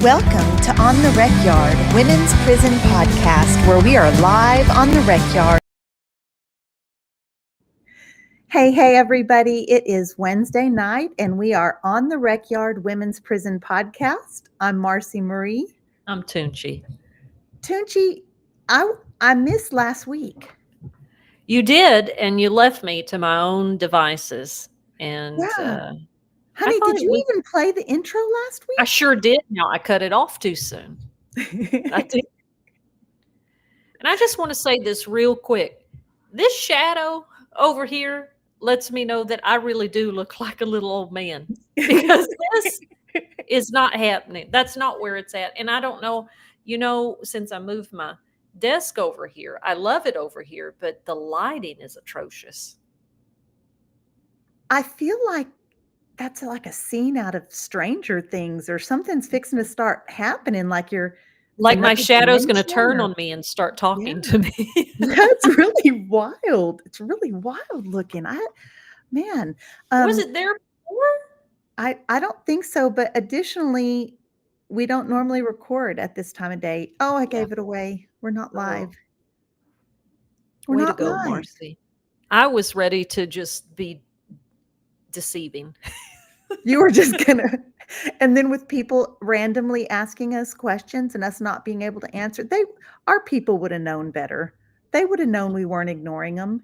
Welcome to On The Recyard, Women's Prison Podcast, where we are live on the Recyard. Hey, everybody. It is Wednesday night, and we are on the Recyard Women's Prison Podcast. I'm Marci Marie. I'm Toonche. Toonche, I missed last week. You did, and you left me to my own devices. And Honey, did you even play the intro last week? I sure did. Now, I cut it off too soon. I did. And I just want to say this real quick. This shadow over here lets me know that I really do look like a little old man. Because this is not happening. That's not where it's at. And I don't know, since I moved my desk over here, I love it over here, but the lighting is atrocious. I feel like that's like a scene out of Stranger Things, or something's fixing to start happening. Like my shadow's going to turn on me and start talking to me. That's really wild. It's really wild looking. Was it there before? I don't think so. But additionally, we don't normally record at this time of day. Oh, I gave it away. We're not live. We're Way not to go, live. Marci. I was ready to just be deceiving. You were just gonna, and then with people randomly asking us questions and us not being able to answer, our people would have known better. They would have known we weren't ignoring them.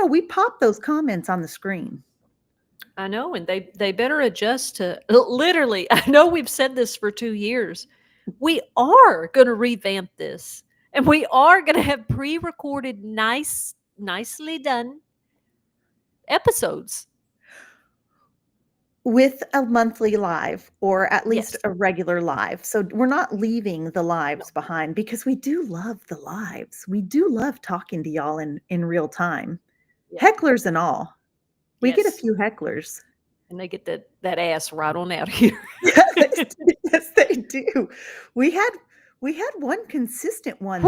We pop those comments on the screen. I know, and they better adjust to literally. I know we've said this for 2 years. We are going to revamp this, and we are going to have pre-recorded, nicely done episodes with a monthly live, or at least a regular live. So we're not leaving the lives behind, because we do love the lives. We do love talking to y'all in real time. Yeah. Hecklers and all. We get a few hecklers. And they get that ass right on out here. Yes, they do. We had one consistent one.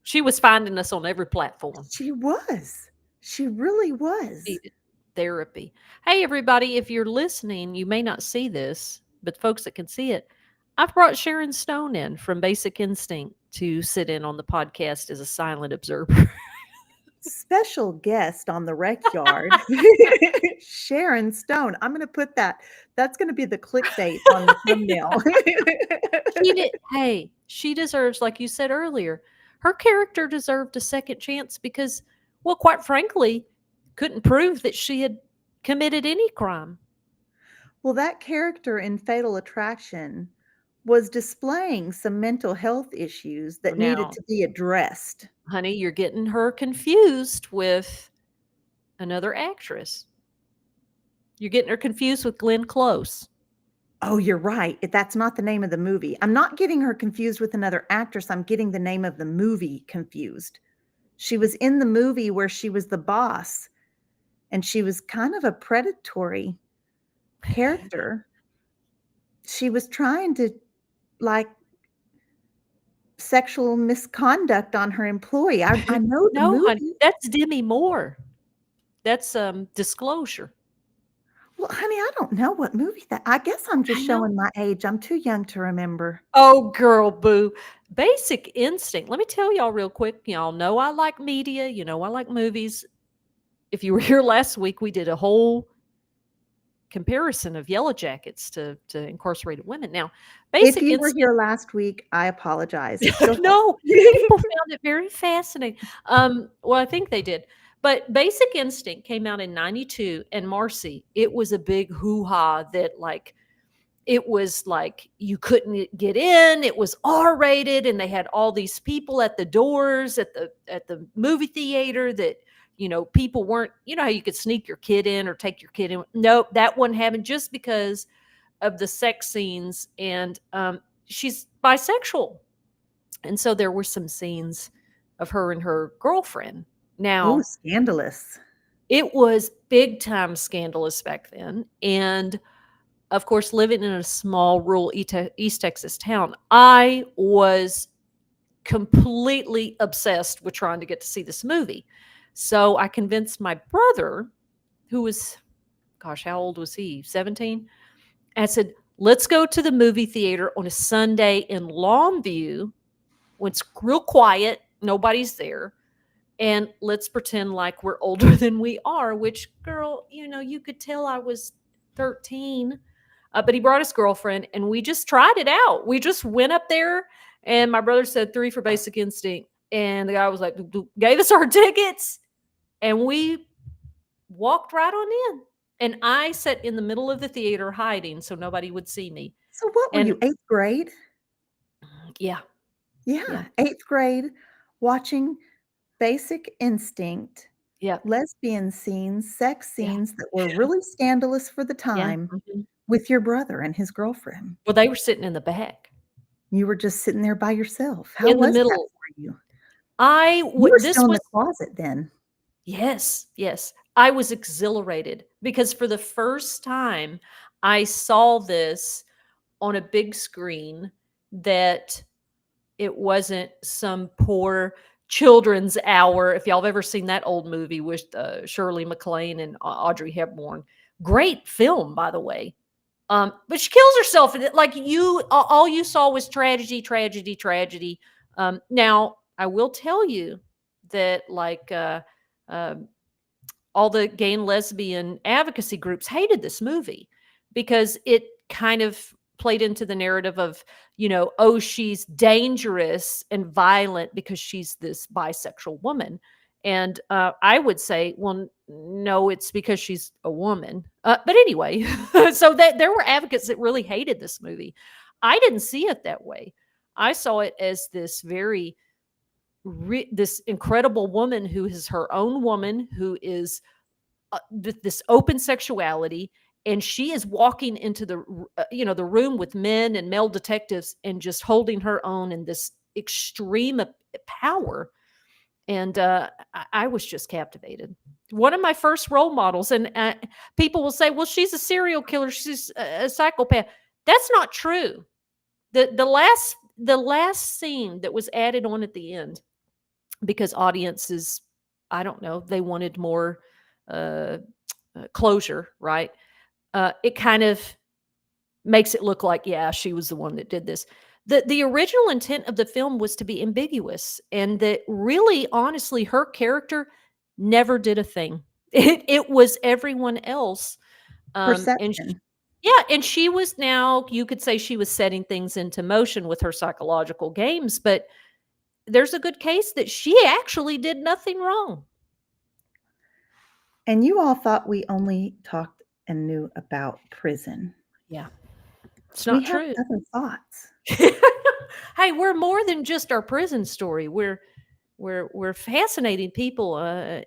She was finding us on every platform. She was. She really was. Therapy. Hey, everybody, if you're listening, you may not see this, but folks that can see it, I've brought Sharon Stone in from Basic Instinct to sit in on the podcast as a silent observer. Special guest on the Recyard, Sharon Stone. I'm going to put that. That's going to be the clickbait on the thumbnail. She deserves, like you said earlier, her character deserved a second chance because, well, quite frankly, couldn't prove that she had committed any crime. Well, that character in Fatal Attraction was displaying some mental health issues that needed to be addressed. Honey, you're getting her confused with another actress. You're getting her confused with Glenn Close. Oh, you're right. That's not the name of the movie. I'm not getting her confused with another actress. I'm getting the name of the movie confused. She was in the movie where she was the boss, and she was kind of a predatory character. She was trying to, sexual misconduct on her employee. I know the movie. Honey, that's Demi Moore. That's Disclosure. Well, honey, I don't know what movie that. I guess I'm just showing my age. I'm too young to remember. Oh, girl, boo. Basic Instinct. Let me tell y'all real quick. Y'all know I like media. I like movies. If you were here last week, we did a whole comparison of Yellow Jackets to incarcerated women. Now, Basic Instinct. If you were here last week, I apologize. No, people found it very fascinating. Well, I think they did. But Basic Instinct came out in 92, and Marci, it was a big hoo-ha that it was like you couldn't get in. It was R-rated, and they had all these people at the doors at the movie theater that, people weren't, how you could sneak your kid in or take your kid in. Nope, that wouldn't happen just because of the sex scenes. And she's bisexual. And so there were some scenes of her and her girlfriend. Now, scandalous. It was big time scandalous back then. And of course, living in a small rural East Texas town, I was completely obsessed with trying to get to see this movie. So I convinced my brother, who was, how old was he? 17? I said, let's go to the movie theater on a Sunday in Longview when it's real quiet, nobody's there, and let's pretend like we're older than we are, which, girl, you could tell I was 13. But he brought his girlfriend, and we just tried it out. We just went up there, and my brother said 3 for Basic Instinct. And the guy was like, gave us our tickets, and we walked right on in. And I sat in the middle of the theater hiding so nobody would see me. So what were And you, 8th grade? yeah, Yeah, 8th grade, watching Basic Instinct, yeah, lesbian scenes, sex yeah, scenes that were really scandalous for the yeah. time with your brother and his girlfriend. Well, they were sitting in the back. You were just sitting there by yourself. How In the was that middle. for you? You were This still in was, the closet then. yes, yes. I was exhilarated because for the first time I saw this on a big screen, that it wasn't some poor children's hour. If y'all have ever seen that old movie with Shirley MacLaine and Audrey Hepburn, great film, by the way. But she kills herself, and like all you saw was tragedy, tragedy, tragedy. Now I will tell you that um, all the gay and lesbian advocacy groups hated this movie because it kind of played into the narrative of, oh, she's dangerous and violent because she's this bisexual woman. And I would say, well, no, it's because she's a woman. But anyway, so that there were advocates that really hated this movie. I didn't see it that way. I saw it as this this incredible woman who is her own woman, who is this open sexuality, and she is walking into the room with men and male detectives and just holding her own in this extreme power. And I was just captivated. One of my first role models, and people will say, well, she's a serial killer, she's a psychopath. That's not true. The last scene that was added on at the end, because audiences, I don't know, they wanted more uh, closure, right? It kind of makes it look like, yeah, she was the one that did this. The original intent of the film was to be ambiguous, and that really, honestly, her character never did a thing. It was everyone else. And Perception. yeah, and she was, now you could say she was setting things into motion with her psychological games, but there's a good case that she actually did nothing wrong. And you all thought we only talked and knew about prison. Yeah, it's We not have true. other thoughts. Hey, we're more than just our prison story. We're fascinating people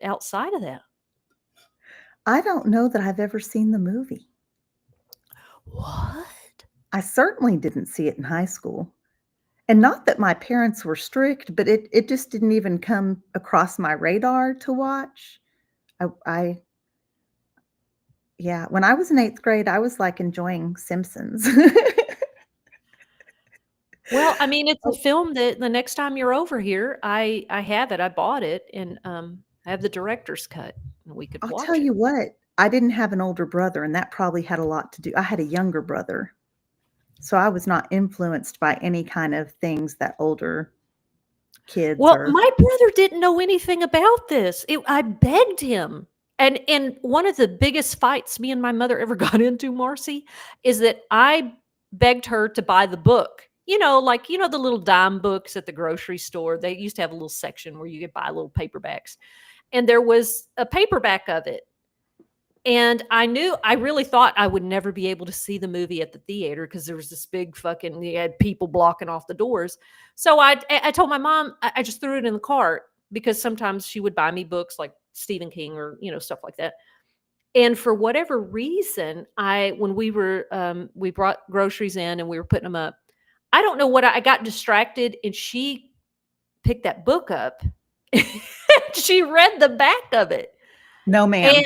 outside of that. I don't know that I've ever seen the movie. What? I certainly didn't see it in high school. And not that my parents were strict, but it just didn't even come across my radar to watch. I yeah, when I was in 8th grade, I was, like, enjoying Simpsons. Well, I mean, it's a Oh, film that the next time you're over here, I have it. I bought it, and I have the director's cut, and we could I'll tell watch it. you what, I didn't have an older brother, and that probably had a lot to do. I had a younger brother, so I was not influenced by any kind of things that older kids Well, or my brother didn't know anything about this. I begged him. And one of the biggest fights me and my mother ever got into, Marcy, is that I begged her to buy the book. The little dime books at the grocery store. They used to have a little section where you could buy little paperbacks. And there was a paperback of it. And I really thought I would never be able to see the movie at the theater because there was this big fucking, you had people blocking off the doors. So I told my mom, I just threw it in the cart because sometimes she would buy me books like Stephen King or, stuff like that. And for whatever reason, when we brought groceries in and we were putting them up, I don't know what, I got distracted, and she picked that book up. She read the back of it. no, ma'am.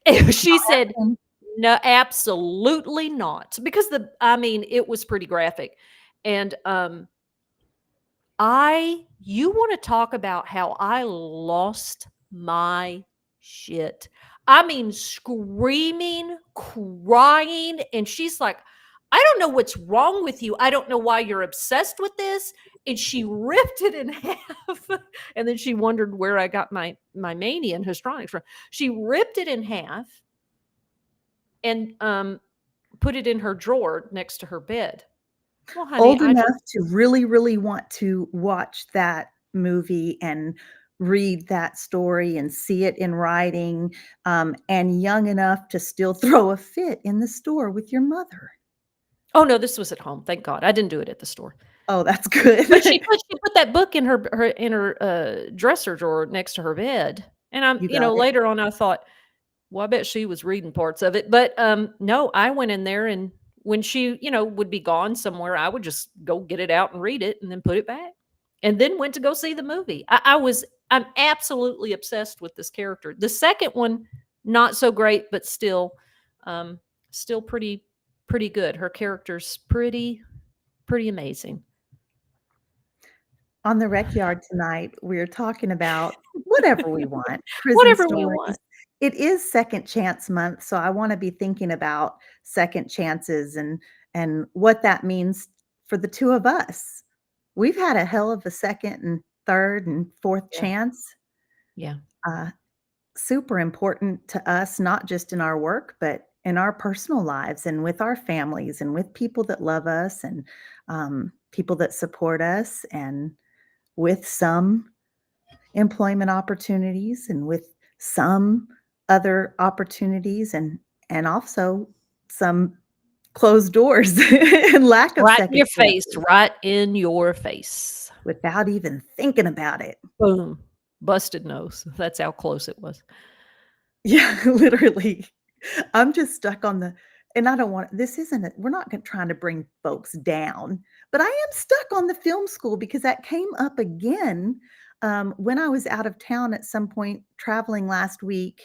And she said, Mm. no, absolutely not. Because it was pretty graphic. And you want to talk about how I lost my shit. I mean, screaming, crying. And she's like, I don't know what's wrong with you. I don't know why you're obsessed with this. And she ripped it in half. And then she wondered where I got my mania and histrionics from. She ripped it in half and put it in her drawer next to her bed. Well, honey, Old I just enough to really, really want to watch that movie and read that story and see it in writing, and young enough to still throw a fit in the store with your mother. oh no, this was at home. Thank God. I didn't do it at the store. Oh, that's good. But she put that book in her dresser drawer next to her bed. And I'm, You got it. later on I thought, well, I bet she was reading parts of it. But no, I went in there and when she, would be gone somewhere, I would just go get it out and read it and then put it back. And then went to go see the movie. I'm absolutely obsessed with this character. The second one, not so great, but still pretty good. Her character's pretty amazing. On the rec yard tonight, we're talking about whatever we want, prison Whatever we stories. want. It is Second Chance Month, so I wanna be thinking about second chances and what that means for the 2 of us. We've had a hell of a second and third and fourth Yeah. chance. Yeah. Uh, Super important to us, not just in our work, but in our personal lives and with our families and with people that love us and, people that support us and with some employment opportunities and with some other opportunities and also some closed doors and lack of Right in second your face, chances right in your face. without even thinking about it. Boom. Busted nose. That's how close it was. Yeah, literally. I'm just stuck on the and I don't want this isn't a we're not trying to bring folks down, but I am stuck on the film school because that came up again when I was out of town at some point traveling last week.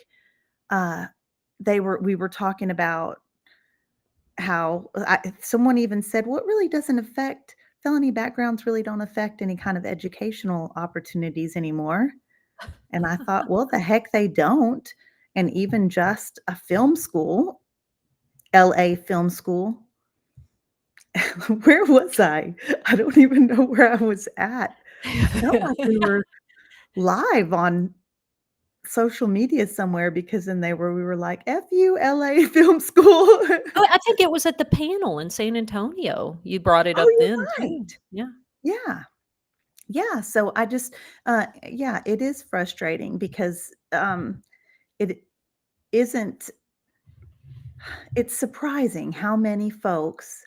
Uh, we were talking about how someone even said, "Well, it really doesn't affect felony backgrounds. Really don't affect any kind of educational opportunities anymore." And I thought, "Well, the heck they don't." And even just a film school, LA Film School. Where was I? I don't even know where I was at. Felt like we were live on social media somewhere because then we were like, "F you, LA Film School." I think it was at the panel in San Antonio. You brought it Oh, up then you're too. right. Yeah. Yeah. Yeah, so I just, yeah, it is frustrating because, it isn't it's surprising how many folks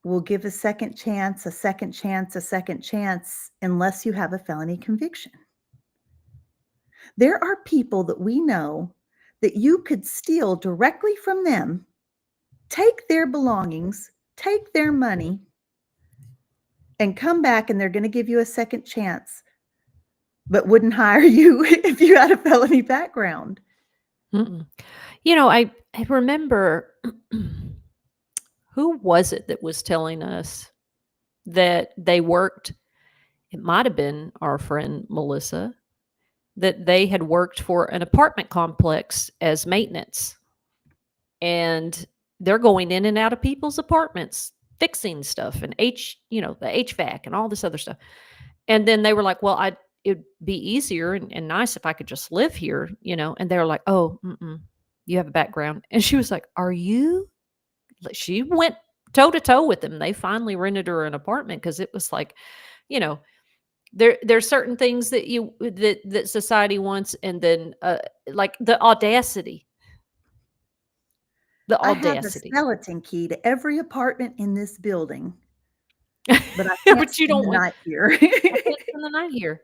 will give a second chance, a second chance, a second chance unless you have a felony conviction. There are people that we know that you could steal directly from them, take their belongings, take their money, and come back and they're gonna give you a second chance, but wouldn't hire you if you had a felony background. Mm-mm. I remember who was it that was telling us that they worked, it might have been our friend Melissa, that they had worked for an apartment complex as maintenance. And they're going in and out of people's apartments, fixing stuff and the HVAC and all this other stuff. And then they were like, well, it'd be easier and nice if I could just live here, and they were like, oh, you have a background. And she was like, are you? She went toe to toe with them. They finally rented her an apartment because it was like, you know, there's certain things that society wants, and then like the audacity. The I have a audacity. skeleton key to every apartment in this building, but I can't But you spend don't the want night here. I can't spend the night here.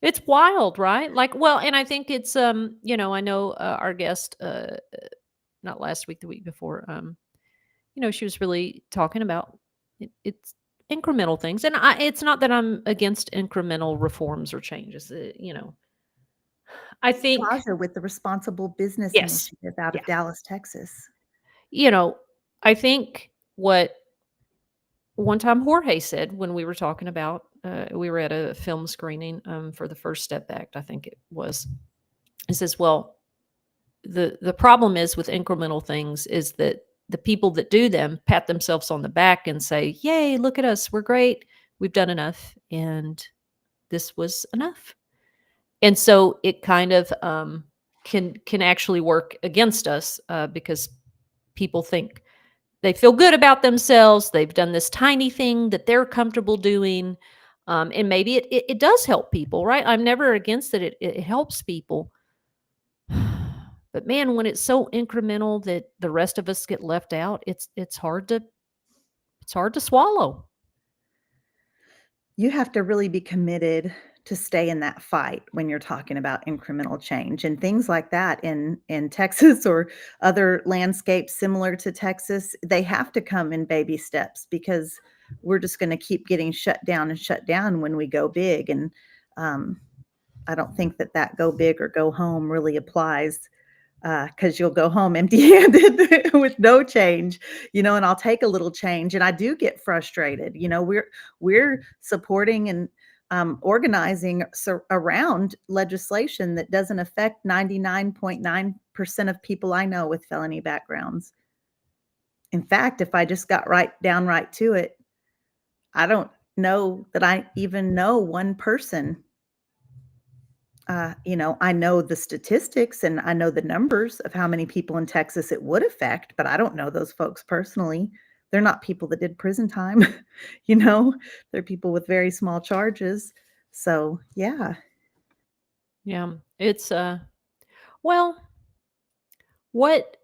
It's wild, right? Like, well, and I think it's I know our guest not last week, the week before, she was really talking about it's incremental things. And it's not that I'm against incremental reforms or changes, I think Plaza with the Responsible Business yes. Initiative out Yeah. of Dallas, Texas. I think what one time Jorge said when we were talking about, we were at a film screening for the First Step Act, I think it was. He says, well, the problem is with incremental things is that the people that do them pat themselves on the back and say, "Yay, look at us. We're great. We've done enough, and this was enough." And so it kind of can actually work against us because people think they feel good about themselves. They've done this tiny thing that they're comfortable doing. And maybe it does help people, right? I'm never against it. It helps people. But man, when it's so incremental that the rest of us get left out, it's hard to swallow. You have to really be committed to stay in that fight when you're talking about incremental change and things like that in Texas or other landscapes similar to Texas. They have to come in baby steps because we're just going to keep getting shut down and shut down when we go big. And I don't think that go big or go home really applies, because you'll go home empty-handed with no change, and I'll take a little change, and I do get frustrated. We're supporting and organizing around legislation that doesn't affect 99.9% of people I know with felony backgrounds. In fact, if I just got right to it, I don't know that I even know one person. I know the statistics and I know the numbers of how many people in Texas it would affect, but I don't know those folks personally. They're not people that did prison time, you know, they're people with very small charges. So, yeah. Yeah. It's well, what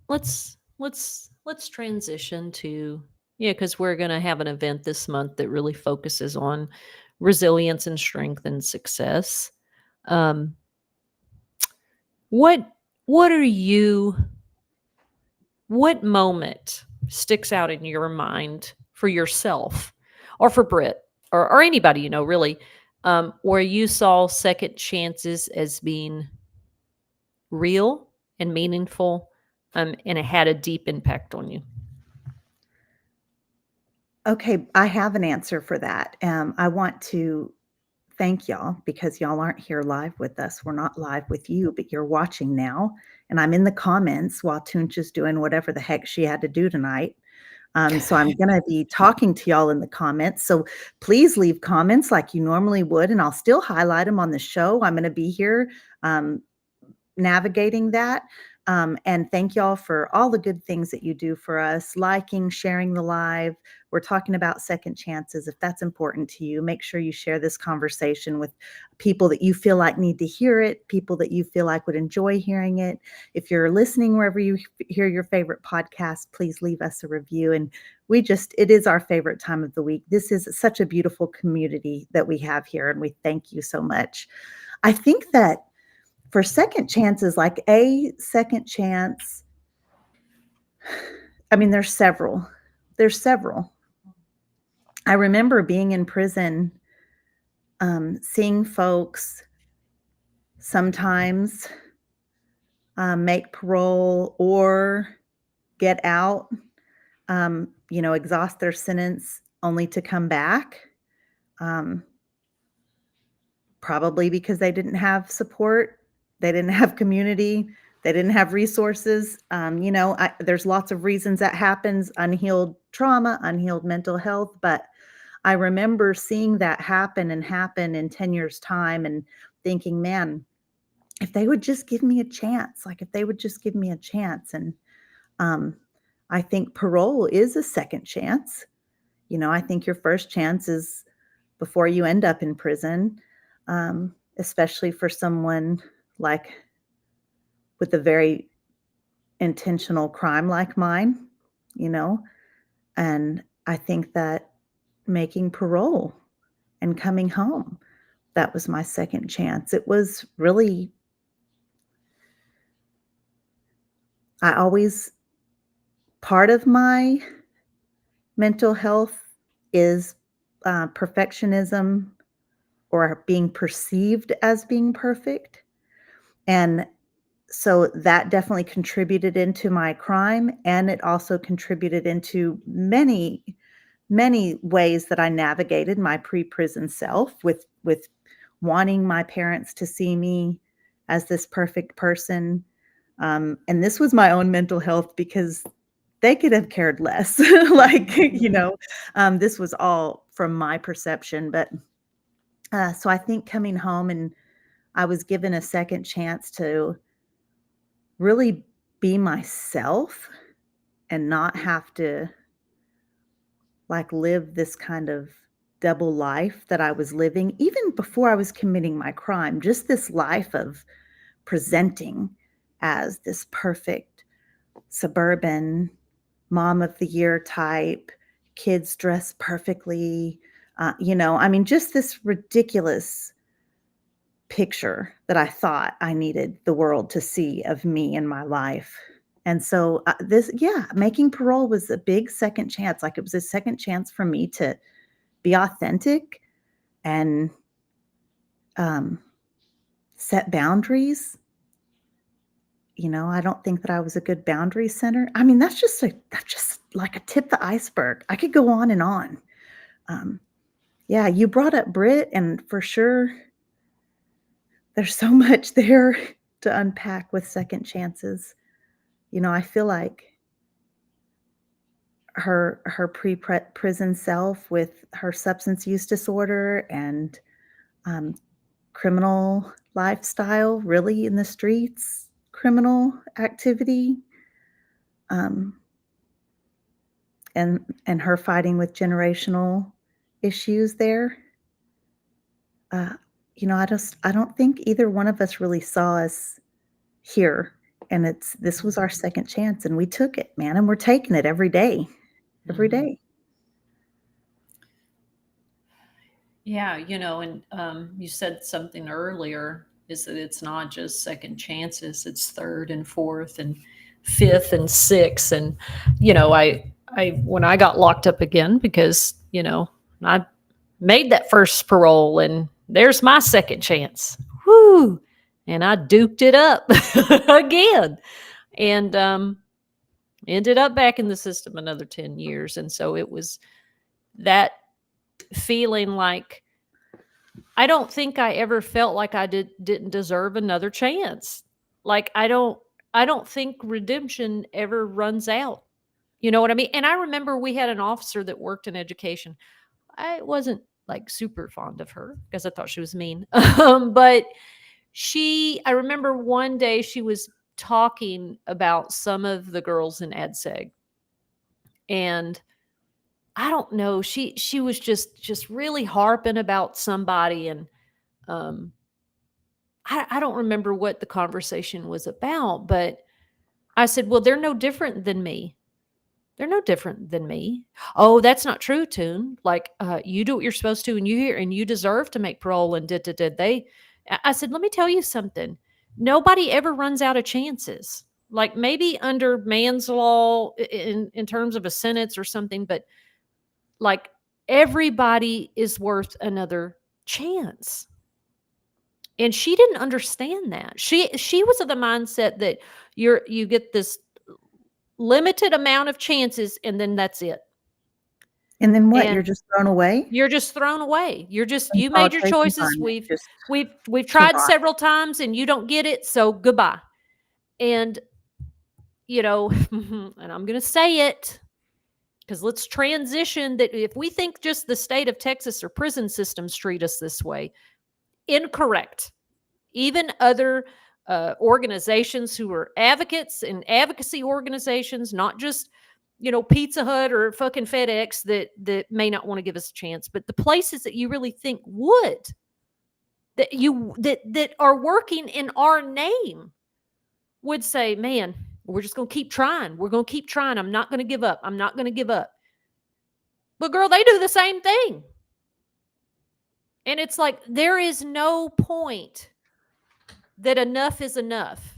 let's transition to, yeah, because we're gonna have an event this month that really focuses on resilience and strength and success. Um, what what are you what moment sticks out in your mind for yourself or for Britt or anybody, really, where you saw second chances as being real and meaningful, and it had a deep impact on you? Okay, I have an answer for that. I want to thank y'all because y'all aren't here live with us. We're not live with you, but you're watching now. And I'm in the comments while Toonche is doing whatever the heck she had to do tonight. So I'm going to be talking to y'all in the comments. So please leave comments like you normally would, and I'll still highlight them on the show. I'm going to be here navigating that. And thank y'all for all the good things that you do for us, liking, sharing the live. We're talking about second chances. If that's important to you, make sure you share this conversation with people that you feel like need to hear it, people that you feel like would enjoy hearing it. If you're listening wherever you hear your favorite podcast, please leave us a review. And it is our favorite time of the week. This is such a beautiful community that we have here, and we thank you so much. I think that for second chances, like a second chance, I mean, there's several. I remember being in prison, seeing folks sometimes make parole or get out, exhaust their sentence only to come back, probably because they didn't have support. They didn't have community. They didn't have resources. There's lots of reasons that happens, unhealed trauma, unhealed mental health. But I remember seeing that happen in 10 years' time and thinking, man, if they would just give me a chance, And I think parole is a second chance. I think your first chance is before you end up in prison, especially for someone like with a very intentional crime like mine, you know? And I think that making parole and coming home, that was my second chance. It was really, I always, part of my mental health is perfectionism or being perceived as being perfect. And so that definitely contributed into my crime, and it also contributed into many, many ways that I navigated my pre-prison self with wanting my parents to see me as this perfect person, And this was my own mental health because they could have cared less. Like, Mhm. this was all from my perception. But so I think coming home and I was given a second chance to really be myself and not have to like live this kind of double life that I was living even before I was committing my crime, just this life of presenting as this perfect suburban mom of the year type, kids dress perfectly, I mean, just this ridiculous picture that I thought I needed the world to see of me and my life. And so making parole was a big second chance. Like it was a second chance for me to be authentic and um, set boundaries. I don't think that I was a good boundary center. I mean, that's just like a tip the iceberg. I could go on and on. Um, yeah, you brought up Brit, and for sure, there's so much there to unpack with second chances. I feel like her prison self with her substance use disorder and um, criminal lifestyle, really in the streets, criminal activity, um, and her fighting with generational issues there. Uh, I don't think either one of us really saw us here, and this was our second chance, and we took it, man, and we're taking it every day, every Mhm. day. Yeah, and you said something earlier is that it's not just second chances, it's third and fourth and fifth and sixth. And, I when I got locked up again because, I made that first parole and there's my second chance. Whoo! And I duked it up again. And ended up back in the system another 10 years. And so it was that feeling like I don't think I ever felt like I didn't deserve another chance. Like I don't think redemption ever runs out. You know what I mean? And I remember we had an officer that worked in education. I wasn't like super fond of her because I thought she was mean. But I remember one day she was talking about some of the girls in AdSeg, and I don't know, she was just really harping about somebody. And um I don't remember what the conversation was about, but I said, "Well, they're no different than me. They're no different than me." "Oh, that's not true, Toon. Like, you do what you're supposed to, and you deserve to make parole." And did they? I said, "Let me tell you something. Nobody ever runs out of chances. Like maybe under man's law in terms of a sentence or something, but like everybody is worth another chance." And she didn't understand that. She was of the mindset that you get this limited amount of chances and then that's it. And then what? You're And just thrown away you're just thrown away. in You made your solitary choices. confinement just We've to tried rot. several times and you don't get it, so goodbye. And and I'm going to say it because let's transition that if we think just the state of Texas or prison systems treat us this way, incorrect. Even other organizations who are advocates and advocacy organizations, not just Pizza Hut or fucking FedEx that may not want to give us a chance, but the places that you really think would that are working in our name would say, "Man, we're just going to keep trying. We're going to keep trying. I'm not going to give up. I'm not going to give up." But girl, they do the same thing. And it's like there is no point that enough is enough.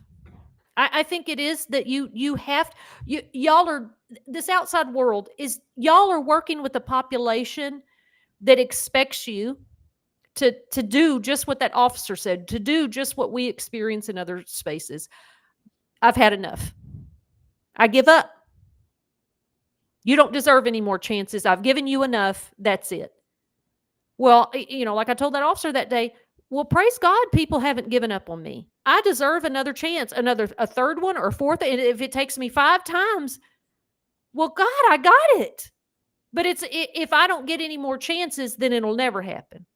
I think it is that you have y'all are this outside world is y'all are working with a population that expects you to do just what that officer said, to do just what we experience in other spaces. I've had enough. I give up. You don't deserve any more chances. I've given you enough. That's it. Well, like I told that officer that day, well, praise God, people haven't given up on me. I deserve another chance, a third one or a fourth. And if it takes me 5 times, well, God, I got it. But if I don't get any more chances, then it'll never happen.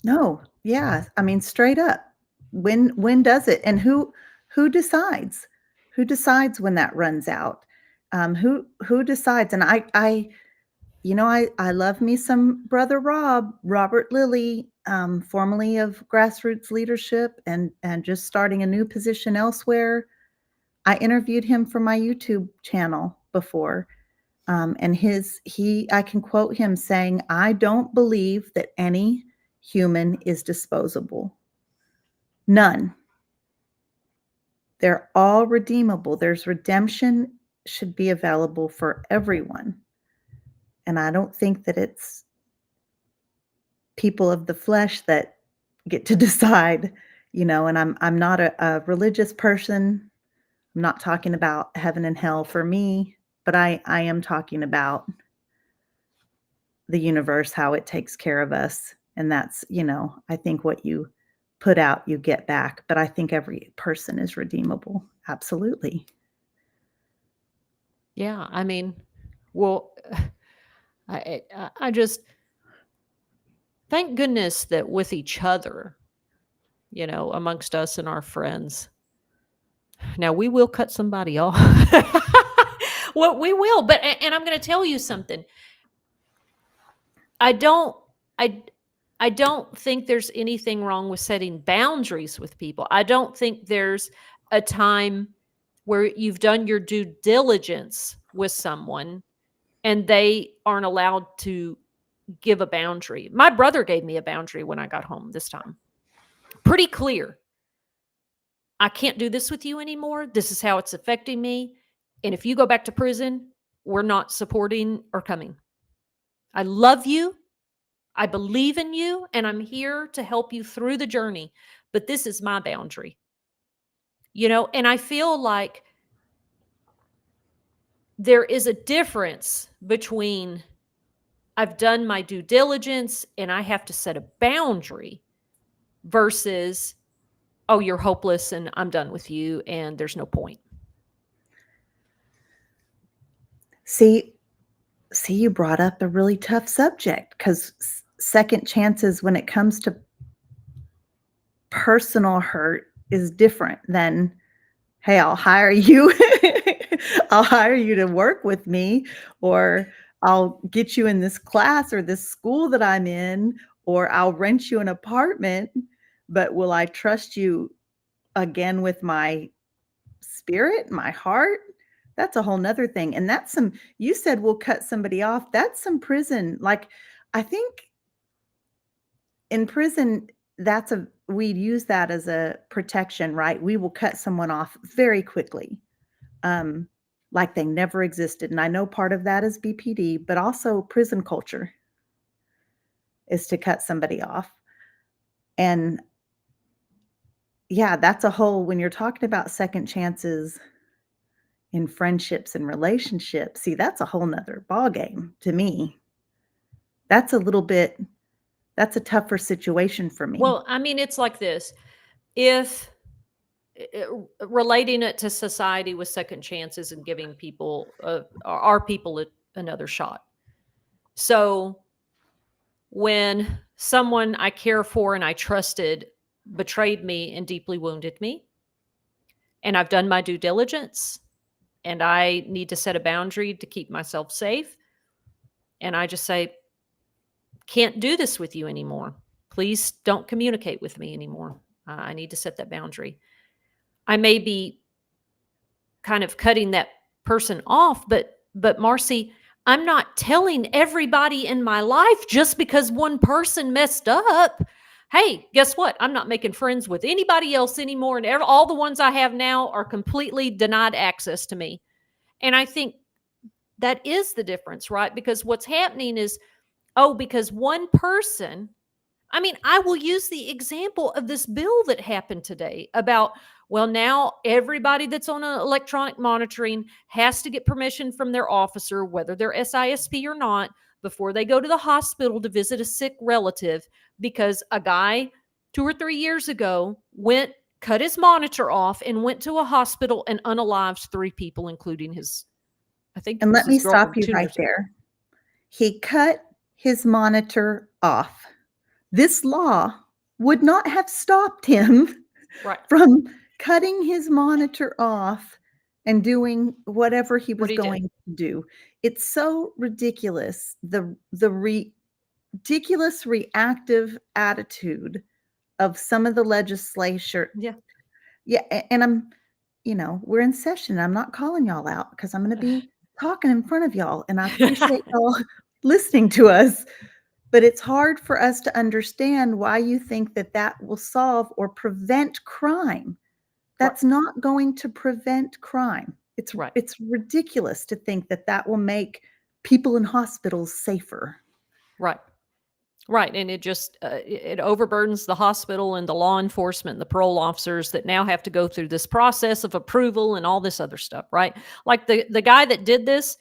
No, yeah. I mean, straight up. When does it? And who decides? Who decides when that runs out? Who decides? And I love me some brother Robert Lilly, formerly of Grassroots Leadership and just starting a new position elsewhere. I interviewed him for my YouTube channel before. And I can quote him saying, "I don't believe that any human is disposable. None. They're all redeemable. There's redemption should be available for everyone. And I don't think that it's people of the flesh that get to decide, and I'm not a religious person. I'm not talking about heaven and hell for me, but I am talking about the universe, how it takes care of us. And that's, I think what you put out, you get back. But I think every person is redeemable. Absolutely. Yeah, I mean, well, I just thank goodness that with each other, amongst us and our friends. Now we will cut somebody off. Well, we will, and I'm going to tell you something. I don't think there's anything wrong with setting boundaries with people. I don't think there's a time where you've done your due diligence with someone and they aren't allowed to give a boundary. My brother gave me a boundary when I got home this time. Pretty clear. I can't do this with you anymore. This is how it's affecting me. And if you go back to prison, we're not supporting or coming. I love you. I believe in you, and I'm here to help you through the journey. But this is my boundary. And I feel like there is a difference between I've done my due diligence and I have to set a boundary versus, oh, you're hopeless and I'm done with you and there's no point. See, you brought up a really tough subject because second chances when it comes to personal hurt is different than, hey, I'll hire you. I'll hire you to work with me, or I'll get you in this class or this school that I'm in, or I'll rent you an apartment, but will I trust you again with my spirit, my heart? That's a whole nother thing. And that's you said we'll cut somebody off. That's some prison. Like, I think in prison, we'd use that as a protection, right? We will cut someone off very quickly. Like they never existed. And I know part of that is BPD, but also prison culture is to cut somebody off. And yeah, that's when you're talking about second chances in friendships and relationships, see, that's a whole nother ballgame to me. That's a tougher situation for me. Well, I mean, it's like this. If relating it to society with second chances and giving people, our people another shot. So when someone I care for and I trusted betrayed me and deeply wounded me, and I've done my due diligence, and I need to set a boundary to keep myself safe, and I just say, can't do this with you anymore. Please don't communicate with me anymore. I need to set that boundary. I may be kind of cutting that person off, but Marci, I'm not telling everybody in my life just because one person messed up. Hey, guess what? I'm not making friends with anybody else anymore. And all the ones I have now are completely denied access to me. And I think that is the difference, right? Because what's happening is, because one person, I mean, I will use the example of this bill that happened today about, well, now everybody that's on an electronic monitoring has to get permission from their officer, whether they're SISP or not, before they go to the hospital to visit a sick relative, because a guy 2 or 3 years ago, cut his monitor off and went to a hospital and unalived 3 people, including I think it And was let me his stop girlfriend you 2 right years ago. there. He cut his monitor off. This law would not have stopped him Right. from cutting his monitor off and doing whatever he What was he did. going to do. It's so ridiculous, the ridiculous reactive attitude of some of the legislature. Yeah. Yeah, and I'm, we're in session. I'm not calling y'all out because I'm going to be talking in front of y'all, and I appreciate y'all listening to us. But it's hard for us to understand why you think that that will solve or prevent crime. That's not going to prevent crime. Right. It's ridiculous to think that that will make people in hospitals safer. Right. Right. And it just, it overburdens the hospital and the law enforcement and the parole officers that now have to go through this process of approval and all this other stuff, right? Like the guy that did this,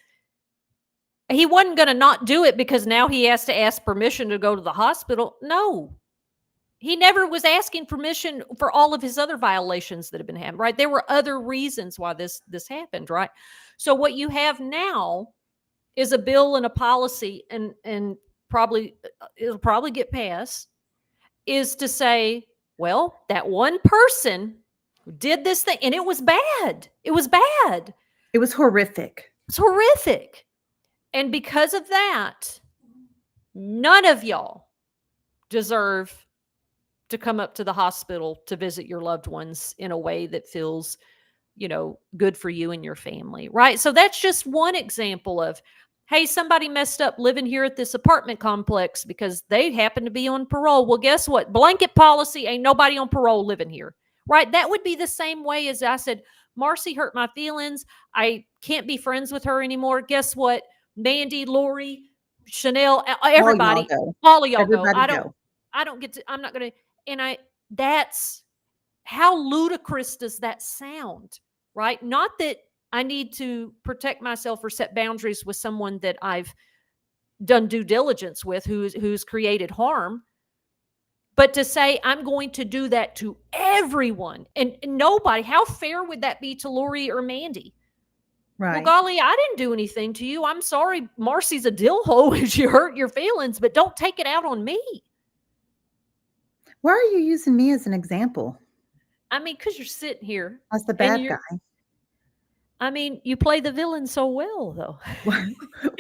he wasn't going to not do it because now he has to ask permission to go to the hospital. No, he never was asking permission for all of his other violations that have been happening, right? There were other reasons why this happened, right? So what you have now is a bill and a policy, and probably it'll probably get passed, is to say, well, that one person who did this thing, and it was bad. It was bad. It was horrific. It's horrific. And because of that, none of y'all deserve to come up to the hospital to visit your loved ones in a way that feels, good for you and your family, right? So that's just one example of, hey, somebody messed up living here at this apartment complex because they happen to be on parole. Well, guess what? Blanket policy, ain't nobody on parole living here, right? That would be the same way as I said, Marci hurt my feelings. I can't be friends with her anymore. Guess what? Mandy, Lori, Chanel, everybody, all of y'all go. Everybody go. I don't get to, I'm not going to, that's, how ludicrous does that sound, right? Not that I need to protect myself or set boundaries with someone that I've done due diligence with who's created harm, but to say I'm going to do that to everyone and nobody. How fair would that be to Lori or Mandy? Right. Well, golly, I didn't do anything to you. I'm sorry. Marci's a dill hole and she hurt your feelings, but don't take it out on me. Why are you using me as an example? I mean, because you're sitting here. As the bad guy. I mean, you play the villain so well, though.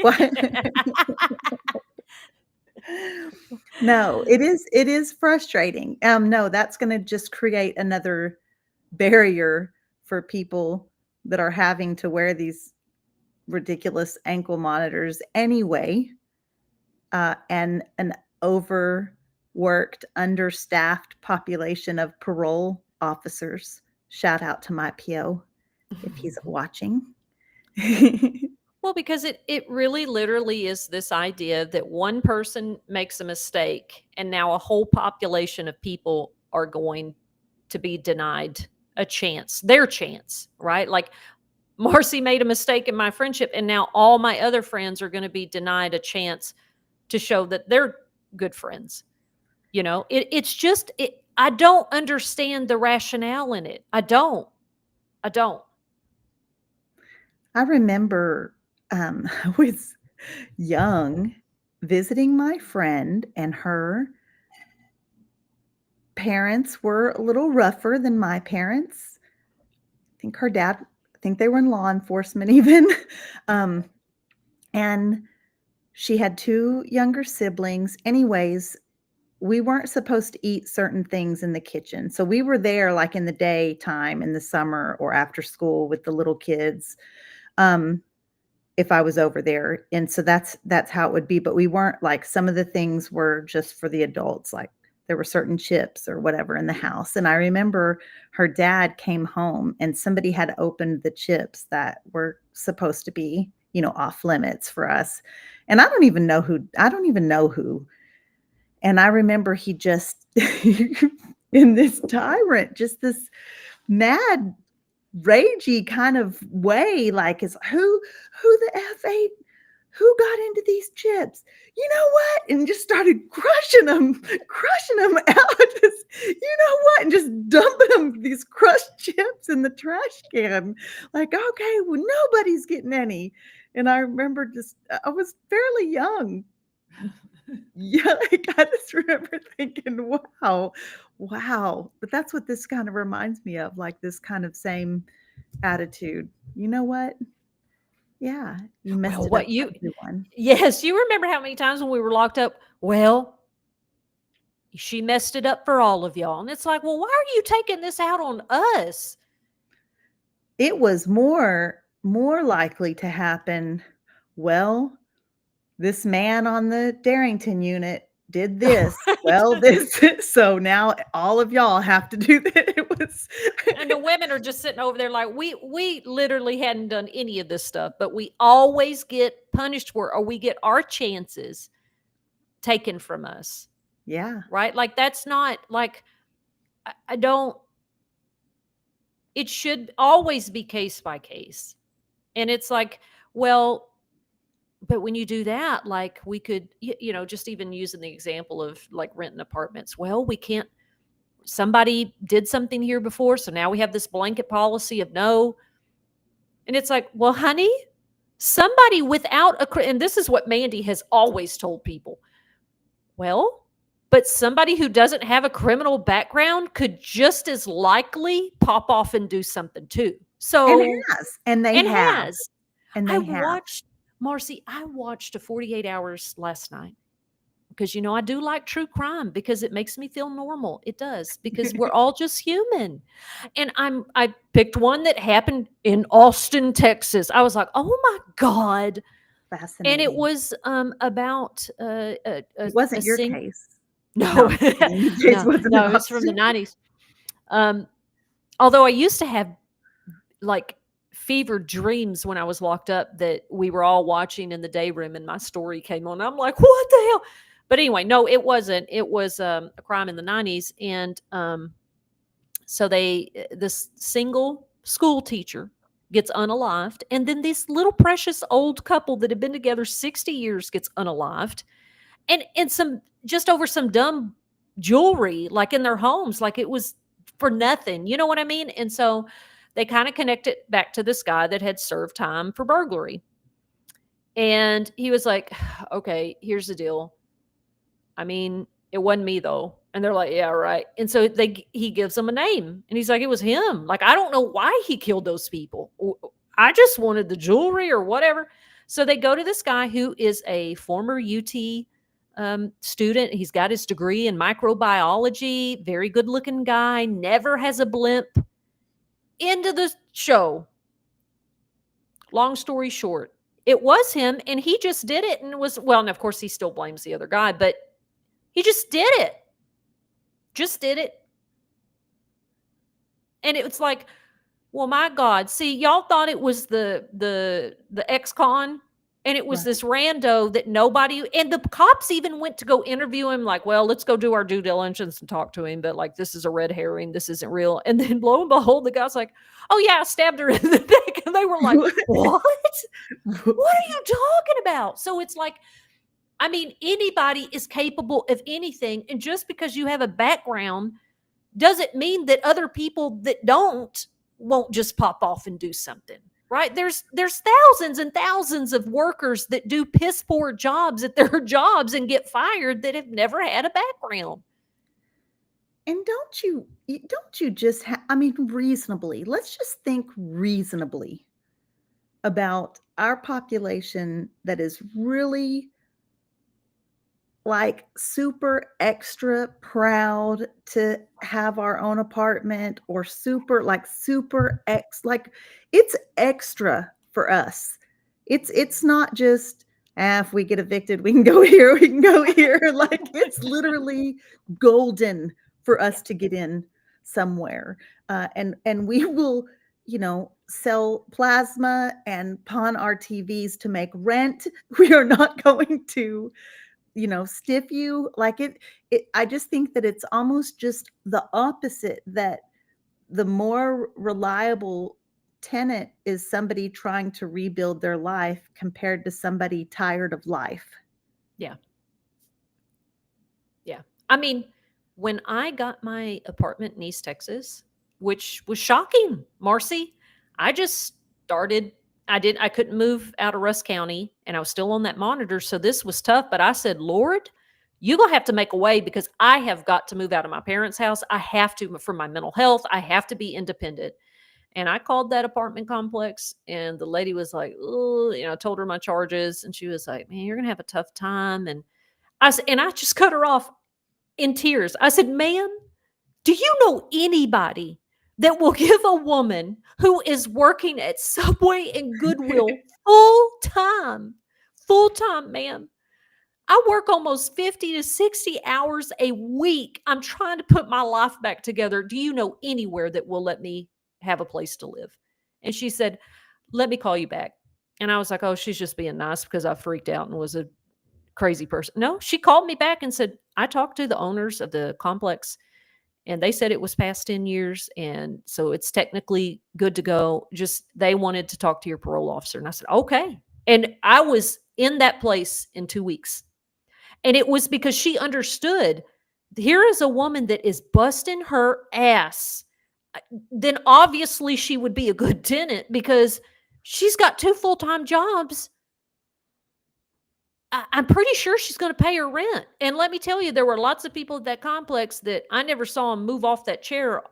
What? No, it is frustrating. No, that's going to just create another barrier for people that are having to wear these ridiculous ankle monitors anyway, and an overworked, understaffed population of parole officers. Shout out to my PO if he's watching. Well, because it really literally is this idea that one person makes a mistake and now a whole population of people are going to be denied a chance, their chance, right? Like Marci made a mistake in my friendship and now all my other friends are going to be denied a chance to show that they're good friends. It's just, I don't understand the rationale in it. I don't. I remember I was young visiting my friend, and her parents were a little rougher than my parents. I think they were in law enforcement even. And she had 2 younger siblings. Anyways, we weren't supposed to eat certain things in the kitchen. So we were there like in the daytime in the summer or after school with the little kids. If I was over there. And so that's how it would be. But we weren't like, some of the things were just for the adults. Like there were certain chips or whatever in the house. And I remember her dad came home and somebody had opened the chips that were supposed to be, off limits for us. And I don't even know who. And I remember he just in this tyrant, just this mad, ragey kind of way, like, is who the F ate who got into these chips? You know what? And just started crushing them out. Just, you know what? And just dumping them, these crushed chips in the trash can. Like, okay, well, nobody's getting any. And I remember I was fairly young. Yeah, like, I just remember thinking, wow. But that's what this kind of reminds me of, like this kind of same attitude. You know what? Yeah, you messed Well, it up what for you everyone. yes, you remember how many times when we were locked up, "Well, she messed it up for all of y'all." And it's like, "Well, why are you taking this out on us?" It was more likely to happen, well, this man on the Darrington unit did this. Right? Well, this so now all of y'all have to do that. It was And the women are just sitting over there like, "We literally hadn't done any of this stuff, but we always get punished for it, or we get our chances taken from us." yeah, Right? Like, that's not like I don't it should always be case by case. And it's like, well, but when you do that, like we could, just even using the example of like renting apartments. Well, we can't, somebody did something here before. So now we have this blanket policy of no. And it's like, well, honey, somebody without and this is what Mandy has always told people. Well, but somebody who doesn't have a criminal background could just as likely pop off and do something too. and So, they and have, has. and I they have. watched, Marcy, I watched a 48 hours last night because, I do like true crime because it makes me feel normal. It does, because we're all just human. And I picked one that happened in Austin, Texas. I was like, oh my God. And it Fascinating. was about It wasn't a your sing. case. No, No, I'm just kidding. Your case no, wasn't in no, it's from the Austin. 90s. Although I used to have like fevered dreams when I was locked up that we were all watching in the day room and my story came on. I'm like, what the hell? But anyway, no, it wasn't. It was a crime in the 90s. And so this single school teacher gets unalived. And then this little precious old couple that had been together 60 years gets unalived. And some just over some dumb jewelry, like in their homes, like it was for nothing. You know what I mean? And so they kind of connect it back to this guy that had served time for burglary. And he was like, okay, here's the deal. I mean, it wasn't me though. And they're like, yeah, right. And so he gives them a name and he's like, it was him. Like, I don't know why he killed those people. I just wanted the jewelry or whatever. So they go to this guy who is a former UT student. He's got his degree in microbiology, very good looking guy, never has a blimp. Into the show. Long story short, it was him and he just did it and was, well, and of course he still blames the other guy, but he just did it. Just did it. And it was like, well, my God. See, y'all thought it was the ex-con, and it was Right. this rando that nobody, and the cops even went to go interview him, like, well, let's go do our due diligence and talk to him, but like, this is a red herring, this isn't real. And then lo and behold, the guy's like, oh yeah, I stabbed her in the neck. And they were like, what? What are you talking about? So it's like, I mean, anybody is capable of anything. And just because you have a background doesn't mean that other people that don't won't just pop off and do something. Right? There's thousands and thousands of workers that do piss poor jobs at their jobs and get fired that have never had a background. And don't you just I mean, reasonably, let's just think reasonably about our population that is really like super extra proud to have our own apartment, or super like it's extra for us. It's not just, if we get evicted we can go here, we can go here. Like, it's literally golden for us to get in somewhere. And we will, sell plasma and pawn our TVs to make rent. We are not going to, stiff you. Like, I just think that it's almost just the opposite, that the more reliable tenant is somebody trying to rebuild their life compared to somebody tired of life. Yeah. Yeah. I mean, when I got my apartment in East Texas, which was shocking, Marcy, I just started. I couldn't move out of Russ County and I was still on that monitor. So this was tough. But I said, Lord, you're going to have to make a way because I have got to move out of my parents' house. I have to for my mental health. I have to be independent. And I called that apartment complex and the lady was like, oh, I told her my charges and she was like, man, you're going to have a tough time. And I just cut her off in tears. I said, ma'am, do you know anybody that will give a woman who is working at Subway and Goodwill full time, ma'am? I work almost 50 to 60 hours a week. I'm trying to put my life back together. Do you know anywhere that will let me have a place to live? And she said, let me call you back. And I was like, oh, she's just being nice because I freaked out and was a crazy person. No, she called me back and said, I talked to the owners of the complex and they said it was past 10 years. And so it's technically good to go. Just they wanted to talk to your parole officer. And I said, okay. And I was in that place in 2 weeks. And it was because she understood here is a woman that is busting her ass. Then obviously she would be a good tenant because she's got 2 full-time jobs. I'm pretty sure she's going to pay her rent. And let me tell you, there were lots of people at that complex that I never saw them move off that chair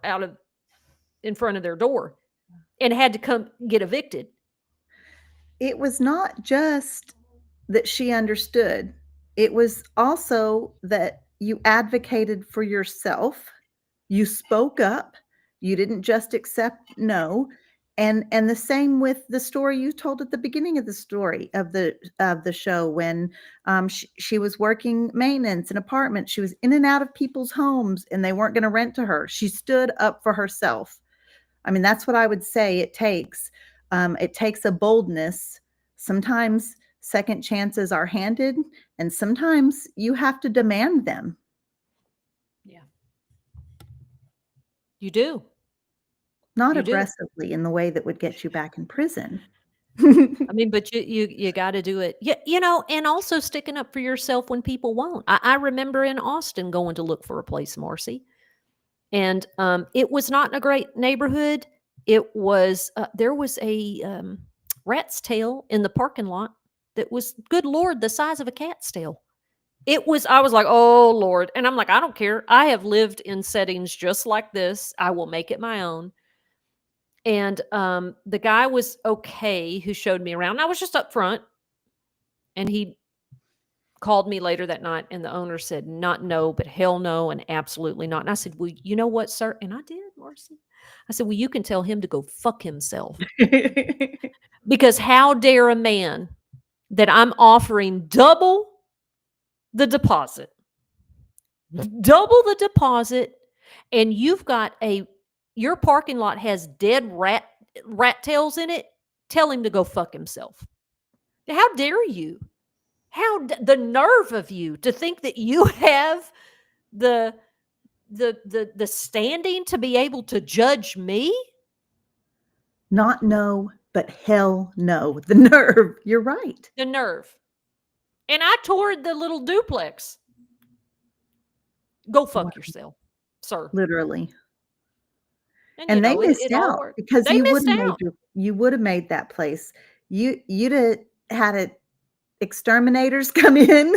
in front of their door and had to come get evicted. It was not just that she understood. It was also that you advocated for yourself. You spoke up. You didn't just accept no. And the same with the story you told at the beginning of the story of the show when she was working maintenance in apartments. She was in and out of people's homes and they weren't going to rent to her. She stood up for herself. I mean, that's what I would say it takes. It takes a boldness. Sometimes second chances are handed, and sometimes you have to demand them. Yeah. You do. Not You do. aggressively in the way that would get you back in prison. I mean, but you got to do it. Yeah, and also sticking up for yourself when people won't. I remember in Austin going to look for a place, Marcy, and it was not in a great neighborhood. It was there was a rat's tail in the parking lot that was, good Lord, the size of a cat's tail. It was. I was like, oh Lord, and I'm like, I don't care. I have lived in settings just like this. I will make it my own. And the guy was okay who showed me around. I was just up front. And he called me later that night and the owner said, not no, but hell no, and absolutely not. And I said, well, you know what, sir? And I did, Marcy. I said, well, you can tell him to go fuck himself. Because how dare a man that I'm offering double the deposit, and you've got your parking lot has dead rat tails in it. Tell him to go fuck himself. How dare you? The nerve of you to think that you have the standing to be able to judge me? Not no, but hell no. The nerve. You're right. The nerve. And I toured the little duplex. Go fuck yourself, sir. Literally. And they missed out because you would have made that place. You'd have had exterminators come in.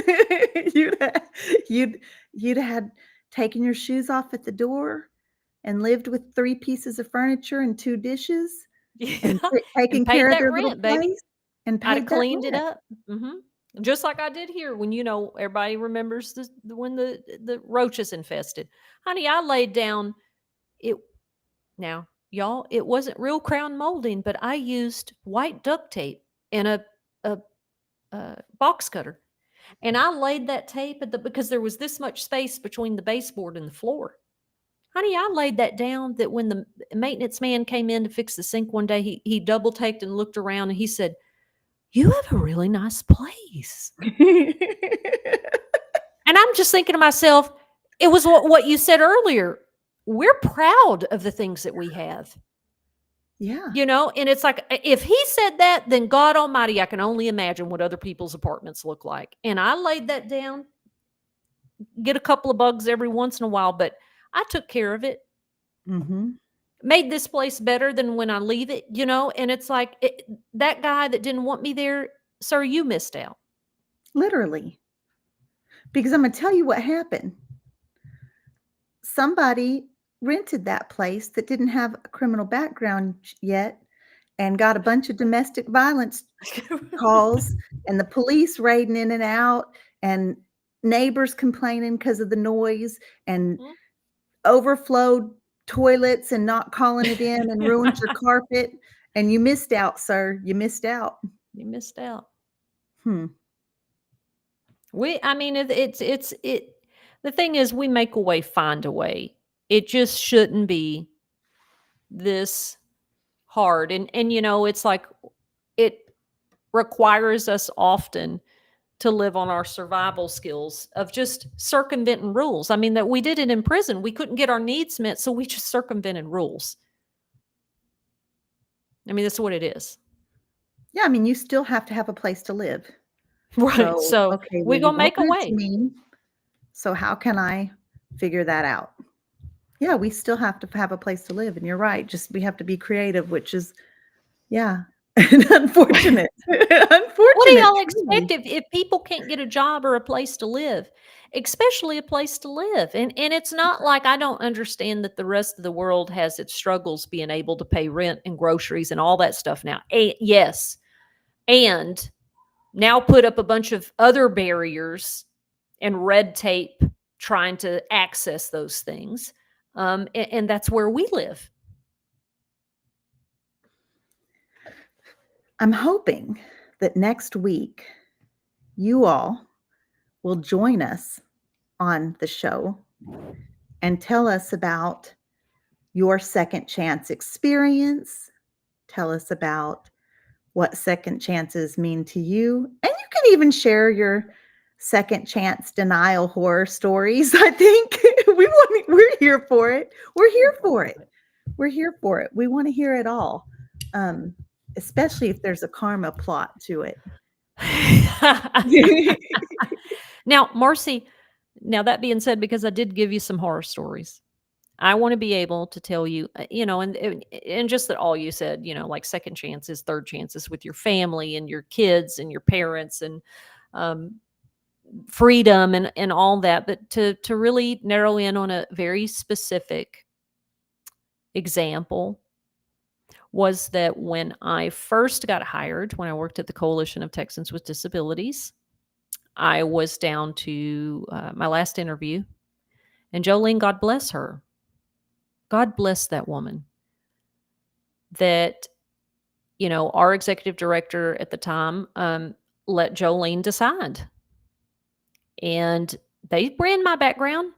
you'd had taken your shoes off at the door and lived with 3 pieces of furniture and 2 dishes. Yeah. And taking care of their little rent, baby. place and I'd have cleaned it up. Mm-hmm. Just like I did here when, everybody remembers when the roaches infested. Honey, I laid down it. Now, y'all, it wasn't real crown molding, but I used white duct tape and a box cutter. And I laid that tape because there was this much space between the baseboard and the floor. Honey, I laid that down that when the maintenance man came in to fix the sink one day, he double taped and looked around and he said, you have a really nice place. And I'm just thinking to myself, it was what you said earlier. We're proud of the things that we have. Yeah, And it's like, if he said that, then God Almighty, I can only imagine what other people's apartments look like. And I laid that down, get a couple of bugs every once in a while, but I took care of it, mhm, made this place better than when I leave it. And it's like, that guy that didn't want me there, sir, you missed out. literally, because Imma tell you what happened. Somebody rented that place that didn't have a criminal background yet and got a bunch of domestic violence calls and the police raiding in and out and neighbors complaining because of the noise and Mhm. overflowed toilets and not calling it in and ruined your carpet, and you missed out, sir, you missed out. You missed out. Hmm. I mean, the thing is, we make a way, find a way. It just shouldn't be this hard. And it's like, it requires us often to live on our survival skills of just circumventing rules. I mean, that we did it in prison. We couldn't get our needs met, so we just circumvented rules. I mean, that's what it is. Yeah, I mean, you still have to have a place to live. Right. So, So okay, well, we're you gonna won't make a rent to way. me, so how can I figure that out? Yeah, we still have to have a place to live, and you're right, just we have to be creative, which is yeah, unfortunate. What do Unfortunate, y'all expect truly. if people can't get a job or a place to live, especially a place to live? And it's not like I don't understand that the rest of the world has its struggles being able to pay rent and groceries and all that stuff now. Yes. And now put up a bunch of other barriers and red tape trying to access those things. And that's where we live. I'm hoping that next week you all will join us on the show and tell us about your second chance experience. Tell us about what second chances mean to you. And you can even share your second chance denial horror stories. I think we're here for it. We're here for it. We're here for it. We want to hear it all. Um, especially if there's a karma plot to it. Now, Marcy, now that being said, because I did give you some horror stories, I want to be able to tell you, and just that all you said, like second chances, third chances with your family and your kids and your parents and um, freedom and all that, but to really narrow in on a very specific example was that when I first got hired, when I worked at the Coalition of Texans with Disabilities, I was down to my last interview, and Jolene, God bless her, God bless that woman. That our executive director at the time let Jolene decide, and they ran my background,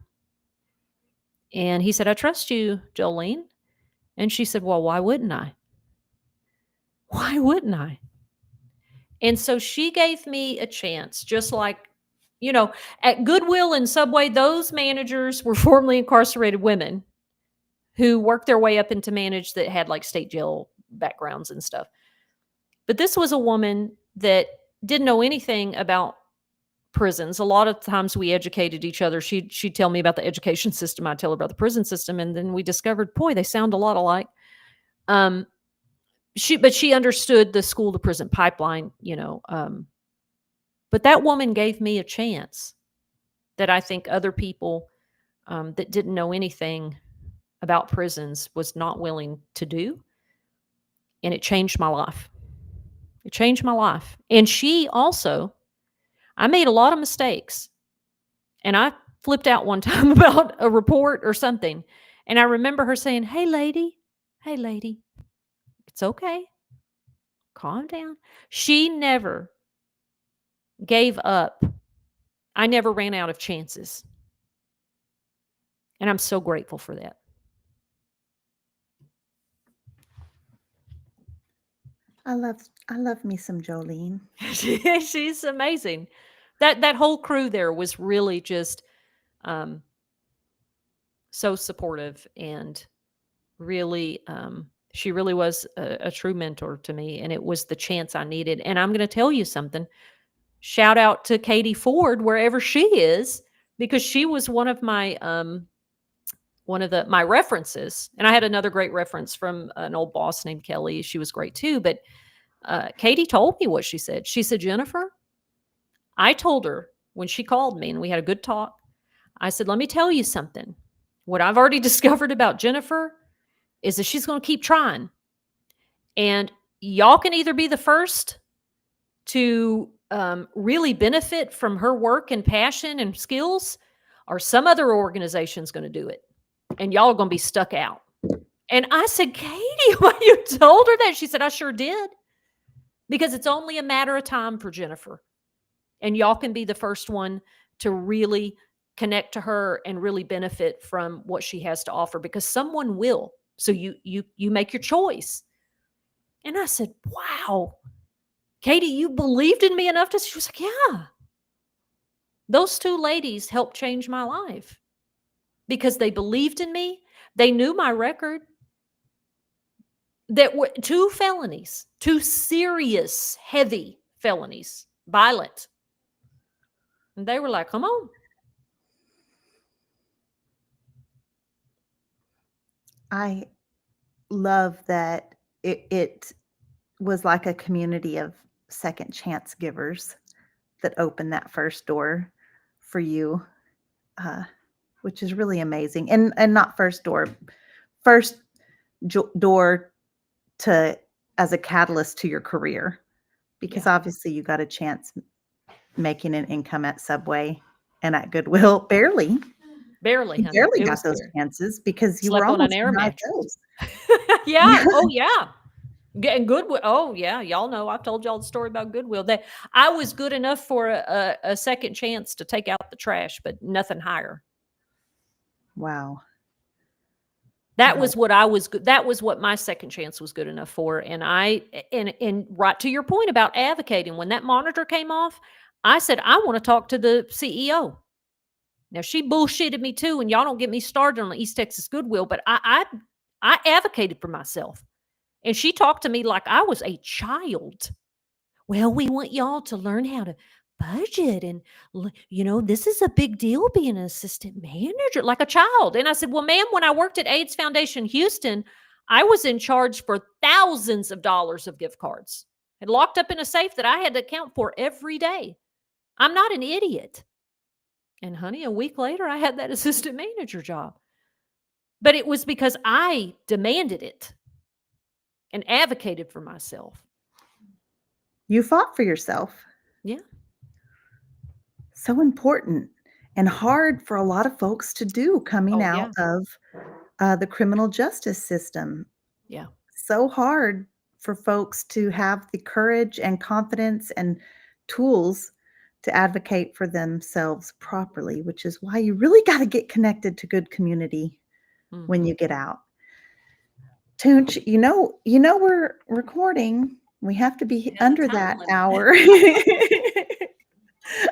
and he said, "I trust you, Jolene," and she said, "Well, why wouldn't I? Why wouldn't I?" And so she gave me a chance, just like, at Goodwill and Subway, those managers were formerly incarcerated women who worked their way up into manage that had like state jail backgrounds and stuff. But this was a woman that didn't know anything about prisons. A lot of times we educated each other. She'd tell me about the education system. I'd tell her about the prison system. And then we discovered, boy, they sound a lot alike. Um, but she understood the school to prison pipeline. But that woman gave me a chance that I think other people that didn't know anything about prisons was not willing to do. And it changed my life. It changed my life. And she also, I made a lot of mistakes. And I flipped out one time about a report or something. And I remember her saying, hey, lady, it's okay. Calm down. She never gave up. I never ran out of chances. And I'm so grateful for that. I love me some Jolene. She's amazing. That whole crew there was really just so supportive and really She really was a true mentor to me, and it was the chance I needed. And I'm going to tell you something. Shout out to Katie Ford wherever she is, because she was one of the my references. And I had another great reference from an old boss named Kelly. She was great too. But Katie told me what she said. She said, Jennifer, I told her when she called me and we had a good talk, I said, let me tell you something. What I've already discovered about Jennifer is that she's going to keep trying. And y'all can either be the first to really benefit from her work and passion and skills, or some other organization's going to do it. And y'all are going to be stuck out. And I said, Katie, why you told her that? She said, I sure did. Because it's only a matter of time for Jennifer. And y'all can be the first one to really connect to her and really benefit from what she has to offer, because someone will. So you make your choice. And I said, wow, Katie, you believed in me enough to, she was like, yeah. Those two ladies helped change my life because they believed in me. They knew my record. That were 2 felonies, 2 serious, heavy felonies, violent. And they were like, come on. I love that it was like a community of second chance givers that opened that first door for you, which is really amazing. And not first door, first door to as a catalyst to your career, because obviously you got a chance making an income at Subway and at Goodwill. Barely. You Barely, honey. barely It got was those barely. chances because you Slept were on an almost air denied mattress. those. Yeah. Oh, yeah. And Goodwill. Oh, yeah. Y'all know I've told y'all the story about Goodwill. That I was good enough for a second chance to take out the trash, but nothing higher. Wow. That Wow. was what I was good. That was what my second chance was good enough for. And and right to your point about advocating, when that monitor came off, I said, I want to talk to the CEO. Now she bullshitted me too, and y'all don't get me started on the East Texas Goodwill, but I advocated for myself. And she talked to me like I was a child. Well, we want y'all to learn how to budget, and this is a big deal being an assistant manager, like a child. And I said, well, ma'am, when I worked at AIDS Foundation Houston, I was in charge for thousands of dollars of gift cards and locked up in a safe that I had to account for every day. I'm not an idiot. And honey, a week later, I had that assistant manager job. But it was because I demanded it and advocated for myself. You fought for yourself. Yeah. So important and hard for a lot of folks to do coming out of the criminal justice system. Yeah. So hard for folks to have the courage and confidence and tools to advocate for themselves properly, which is why you really got to get connected to good community when you get out. Toonche, we're recording. We have to be under that hour.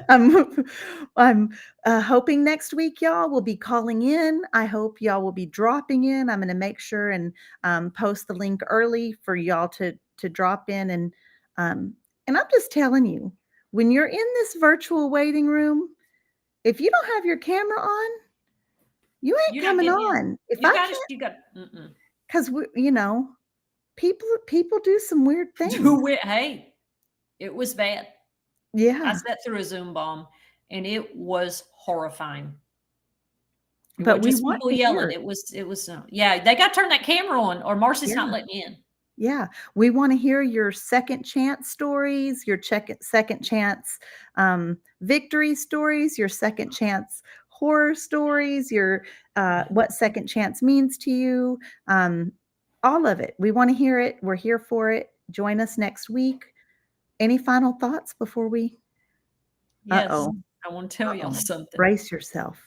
I'm hoping next week y'all will be calling in. I hope y'all will be dropping in. I'm going to make sure and post the link early for y'all to drop in. And I'm just telling you, when you're in this virtual waiting room, if you don't have your camera on, you ain't coming on. If I can't, because people do some weird things. Hey, it was bad. Yeah. I sat through a Zoom bomb and it was horrifying. But we just want people to yelling. hear. It was they got to turn that camera on, or Marci's not letting me in. Yeah. We want to hear your second chance stories, your second chance victory stories, your second chance horror stories, your what second chance means to you. All of it. We want to hear it. We're here for it. Join us next week. Any final thoughts before we? Yes. I want to tell y'all something. Brace yourself.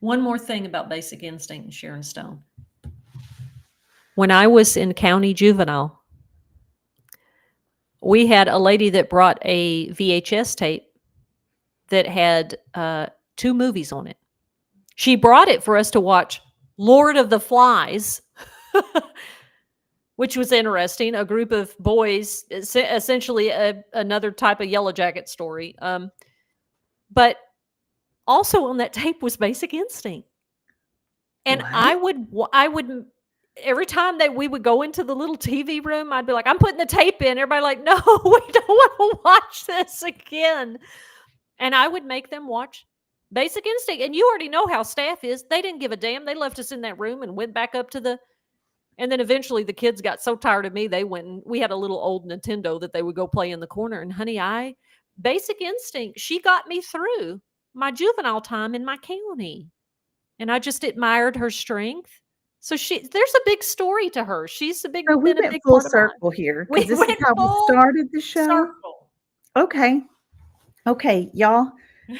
One more thing about Basic Instinct and Sharon Stone. When I was in county juvenile, we had a lady that brought a VHS tape that had 2 movies on it. She brought it for us to watch Lord of the Flies which was interesting. A group of boys, essentially another type of Yellow Jacket story. But also on that tape was Basic Instinct. And What? I would every time that we would go into the little TV room, I'd be like, I'm putting the tape in. Everybody like, no, we don't want to watch this again. And I would make them watch Basic Instinct. And you already know how staff is. They didn't give a damn. They left us in that room and went back up to and then eventually the kids got so tired of me, they went and we had a little old Nintendo that they would go play in the corner. And honey, Basic Instinct, she got me through my juvenile time in my county. And I just admired her strength. So there's a big story to her. She's So we been a went big full part of mine. circle here We because this is went how we full started the show. circle. Okay, y'all.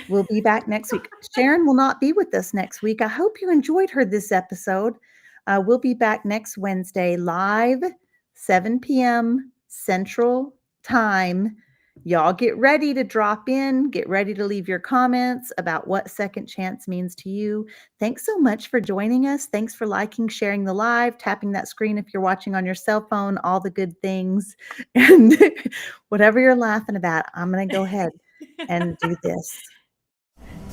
We'll be back next week. Sharon will not be with us next week. I hope you enjoyed her this episode. We'll be back next Wednesday live, 7 p.m. Central Time. Y'all get ready to drop in. Get ready to leave your comments about what second chance means to you. Thanks so much for joining us. Thanks for liking, sharing the live, tapping that screen if you're watching on your cell phone, all the good things. And whatever you're laughing about, I'm going to go ahead and do this.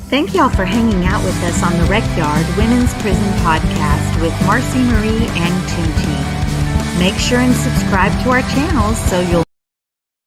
Thank y'all for hanging out with us on the Recyard Women's Prison Podcast with Marci Marie and Toonche. Make sure and subscribe to our channels so you'll